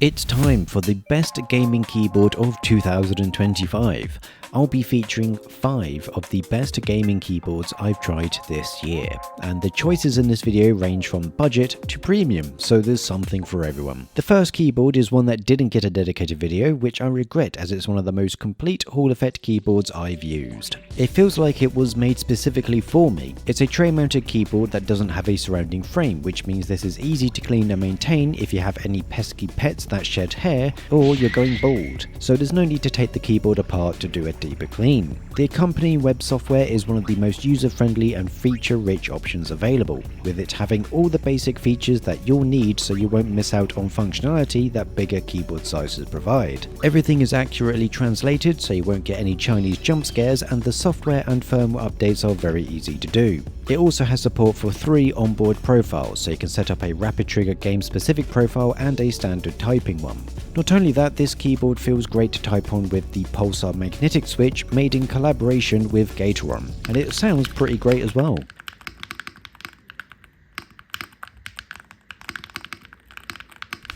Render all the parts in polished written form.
It's time for the best gaming keyboard of 2025. I'll be featuring 5 of the best gaming keyboards I've tried this year, and the choices in this video range from budget to premium, so there's something for everyone. The first keyboard is one that didn't get a dedicated video, which I regret as it's one of the most complete Hall effect keyboards I've used. It feels like it was made specifically for me. It's a tray-mounted keyboard that doesn't have a surrounding frame, which means this is easy to clean and maintain if you have any pesky pets that shed hair or you're going bald, so there's no need to take the keyboard apart to do a deeper clean. The accompanying web software is one of the most user-friendly and feature-rich options available, with it having all the basic features that you'll need so you won't miss out on functionality that bigger keyboard sizes provide. Everything is accurately translated so you won't get any Chinese jump scares, and the software and firmware updates are very easy to do. It also has support for 3 onboard profiles, so you can set up a rapid trigger game specific profile and a standard typing one. Not only that, this keyboard feels great to type on with the Pulsar magnetic switch made in collaboration with Gateron, and it sounds pretty great as well.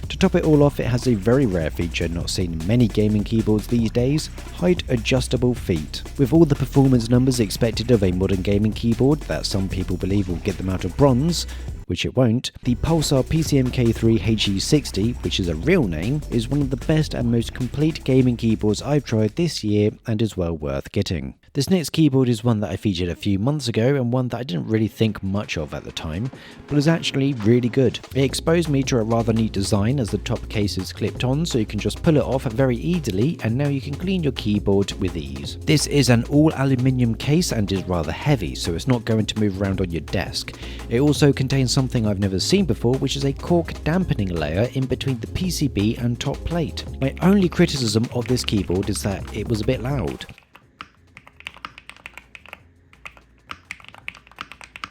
To top it all off, it has a very rare feature not seen in many gaming keyboards these days: height adjustable feet. With all the performance numbers expected of a modern gaming keyboard that some people believe will get them out of bronze, which it won't, the Pulsar PCMK3 HE60, which is a real name, is one of the best and most complete gaming keyboards I've tried this year and is well worth getting. This next keyboard is one that I featured a few months ago, and one that I didn't really think much of at the time, but is actually really good. It exposed me to a rather neat design as the top case is clipped on, so you can just pull it off very easily, and now you can clean your keyboard with ease. This is an all aluminium case and is rather heavy, so it's not going to move around on your desk. It also contains something I've never seen before, which is a cork dampening layer in between the PCB and top plate. My only criticism of this keyboard is that it was a bit loud.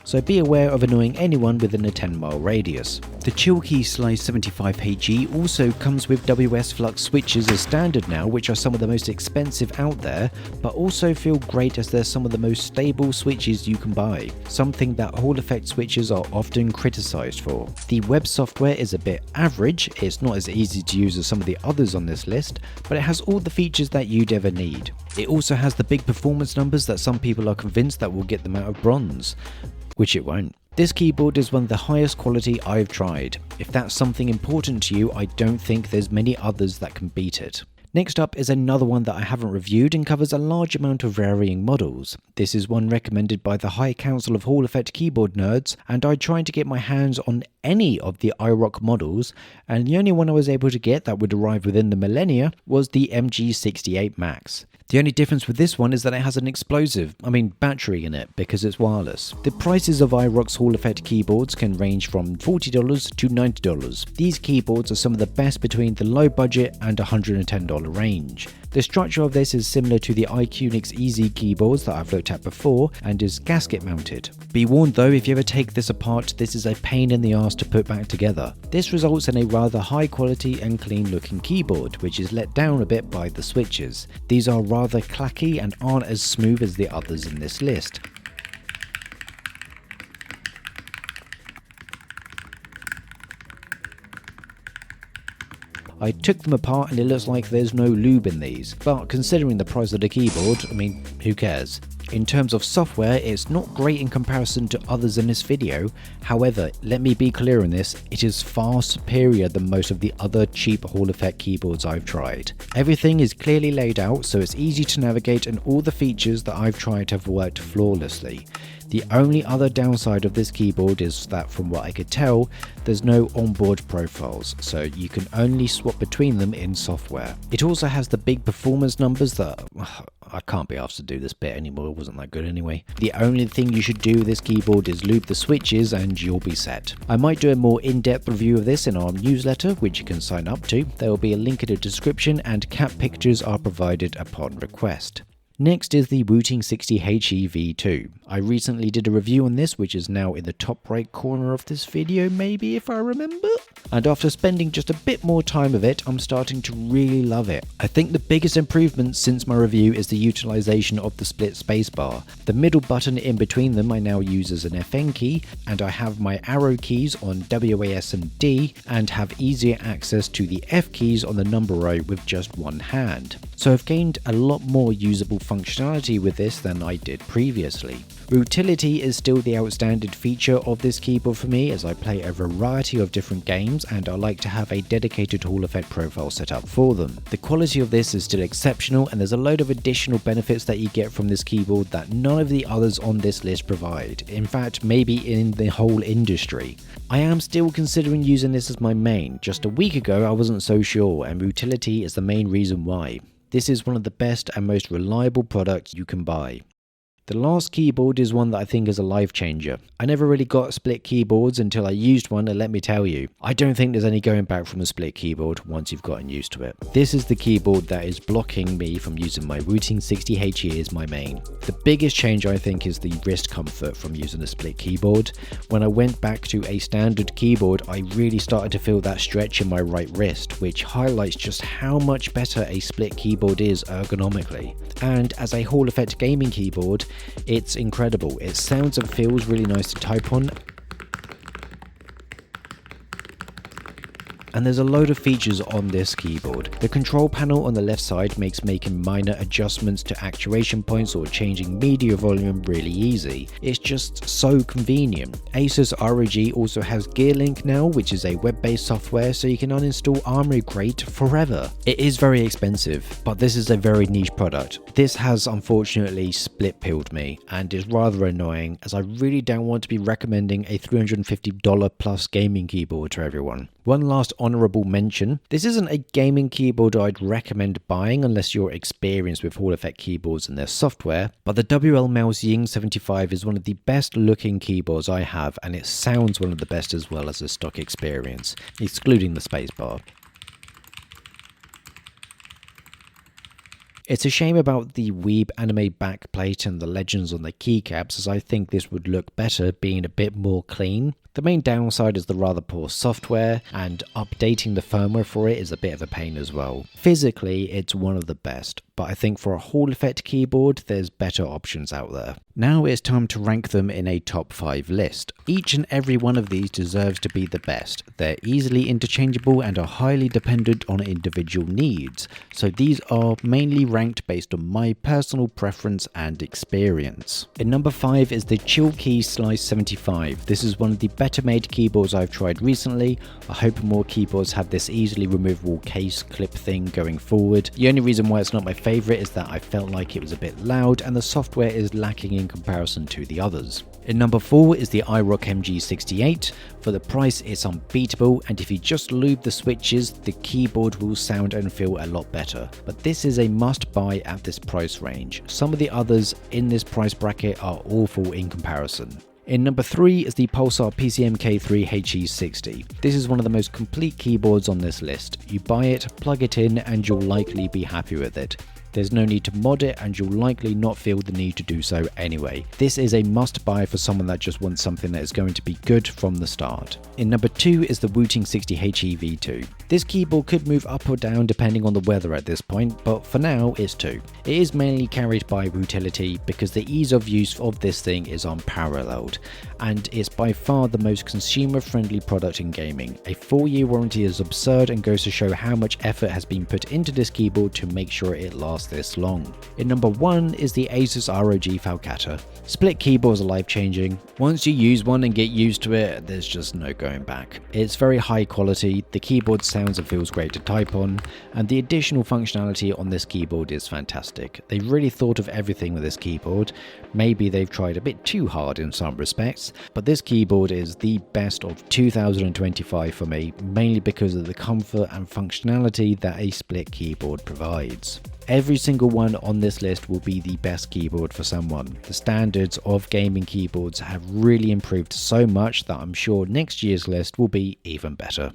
So be aware of annoying anyone within a 10-mile radius. The Chillkey Slice 75HE also comes with WS Flux switches as standard now, which are some of the most expensive out there, but also feel great as they're some of the most stable switches you can buy, something that Hall effect switches are often criticised for. The web software is a bit average, it's not as easy to use as some of the others on this list, but it has all the features that you'd ever need. It also has the big performance numbers that some people are convinced that will get them out of bronze, which it won't. This keyboard is one of the highest quality I've tried. If that's something important to you, I don't think there's many others that can beat it. Next up is another one that I haven't reviewed and covers a large amount of varying models. This is one recommended by the High Council of Hall effect keyboard nerds, and I tried to get my hands on any of the iRock models, and the only one I was able to get that would arrive within the millennia was the MG68 Max. The only difference with this one is that it has an battery in it, because it's wireless. The prices of iRock's Hall effect keyboards can range from $40 to $90. These keyboards are some of the best between the low budget and $110 range. The structure of this is similar to the iQnix Easy keyboards that I've looked at before and is gasket mounted. Be warned though, if you ever take this apart, this is a pain in the arse to put back together. This results in a rather high quality and clean looking keyboard, which is let down a bit by the switches. These are rather clacky and aren't as smooth as the others in this list. I took them apart and it looks like there's no lube in these, but considering the price of the keyboard, who cares? In terms of software, it's not great in comparison to others in this video. However, let me be clear on this, it is far superior than most of the other cheap Hall effect keyboards I've tried. Everything is clearly laid out, so it's easy to navigate, and all the features that I've tried have worked flawlessly. The only other downside of this keyboard is that, from what I could tell, there's no onboard profiles, so you can only swap between them in software. It also has the big performance numbers that I can't be asked to do this bit anymore, it wasn't that good anyway. The only thing you should do with this keyboard is lube the switches and you'll be set. I might do a more in-depth review of this in our newsletter, which you can sign up to. There will be a link in the description, and cat pictures are provided upon request. Next is the Wooting 60HE V2. I recently did a review on this, which is now in the top right corner of this video, maybe, if I remember. And after spending just a bit more time with it, I'm starting to really love it. I think the biggest improvement since my review is the utilization of the split spacebar. The middle button in between them I now use as an FN key, and I have my arrow keys on WAS and D, and have easier access to the F keys on the number row with just one hand. So I've gained a lot more usable functionality with this than I did previously. Utility is still the outstanding feature of this keyboard for me, as I play a variety of different games and I like to have a dedicated Hall effect profile set up for them. The quality of this is still exceptional, and there's a load of additional benefits that you get from this keyboard that none of the others on this list provide. In fact, maybe in the whole industry. I am still considering using this as my main. Just a week ago I wasn't so sure, and utility is the main reason why. This is one of the best and most reliable products you can buy. The last keyboard is one that I think is a life changer. I never really got split keyboards until I used one, and let me tell you, I don't think there's any going back from a split keyboard once you've gotten used to it. This is the keyboard that is blocking me from using my Wooting 60HE as my main. The biggest change I think is the wrist comfort from using a split keyboard. When I went back to a standard keyboard, I really started to feel that stretch in my right wrist, which highlights just how much better a split keyboard is ergonomically. And as a Hall effect gaming keyboard, it's incredible. It sounds and feels really nice to type on. And there's a load of features on this keyboard. The control panel on the left side makes making minor adjustments to actuation points or changing media volume really easy. It's just so convenient. Asus ROG also has GearLink now, which is a web-based software, so you can uninstall Armoury Crate forever. It is very expensive, but this is a very niche product. This has unfortunately split-pilled me and is rather annoying, as I really don't want to be recommending a $350 plus gaming keyboard to everyone. One last honourable mention, this isn't a gaming keyboard I'd recommend buying unless you're experienced with Hall effect keyboards and their software, but the WL Mouse Ying 75 is one of the best looking keyboards I have, and it sounds one of the best as well as a stock experience, excluding the spacebar. It's a shame about the Weeb anime backplate and the legends on the keycaps, as I think this would look better being a bit more clean. The main downside is the rather poor software, and updating the firmware for it is a bit of a pain as well. Physically, it's one of the best, but I think for a Hall effect keyboard, there's better options out there. Now it's time to rank them in a top 5 list. Each and every one of these deserves to be the best. They're easily interchangeable and are highly dependent on individual needs, so these are mainly ranked based on my personal preference and experience. In number 5 is the Chillkey Slice 75. This is one of the better made keyboards I've tried recently. I hope more keyboards have this easily removable case clip thing going forward. The only reason why it's not my favourite is that I felt like it was a bit loud and the software is lacking in comparison to the others. In number 4 is the iRock MG68. For the price, it's unbeatable, and if you just lube the switches, the keyboard will sound and feel a lot better. But this is a must buy at this price range. Some of the others in this price bracket are awful in comparison. In number 3 is the Pulsar PCM-K3 HE60. This is one of the most complete keyboards on this list. You buy it, plug it in, and you'll likely be happy with it. There's no need to mod it, and you'll likely not feel the need to do so anyway. This is a must buy for someone that just wants something that is going to be good from the start. In number 2 is the Wooting 60HE V2. This keyboard could move up or down depending on the weather at this point, but for now it's 2. It is mainly carried by utility because the ease of use of this thing is unparalleled, and it's by far the most consumer friendly product in gaming. A 4-year warranty is absurd and goes to show how much effort has been put into this keyboard to make sure it lasts this long. In number 1 is the Asus ROG Falcata. Split keyboards are life changing. Once you use one and get used to it, there's just no going back. It's very high quality, the keyboard sounds and feels great to type on, and the additional functionality on this keyboard is fantastic. They've really thought of everything with this keyboard. Maybe they've tried a bit too hard in some respects, but this keyboard is the best of 2025 for me, mainly because of the comfort and functionality that a split keyboard provides. Every single one on this list will be the best keyboard for someone. The standards of gaming keyboards have really improved so much that I'm sure next year's list will be even better.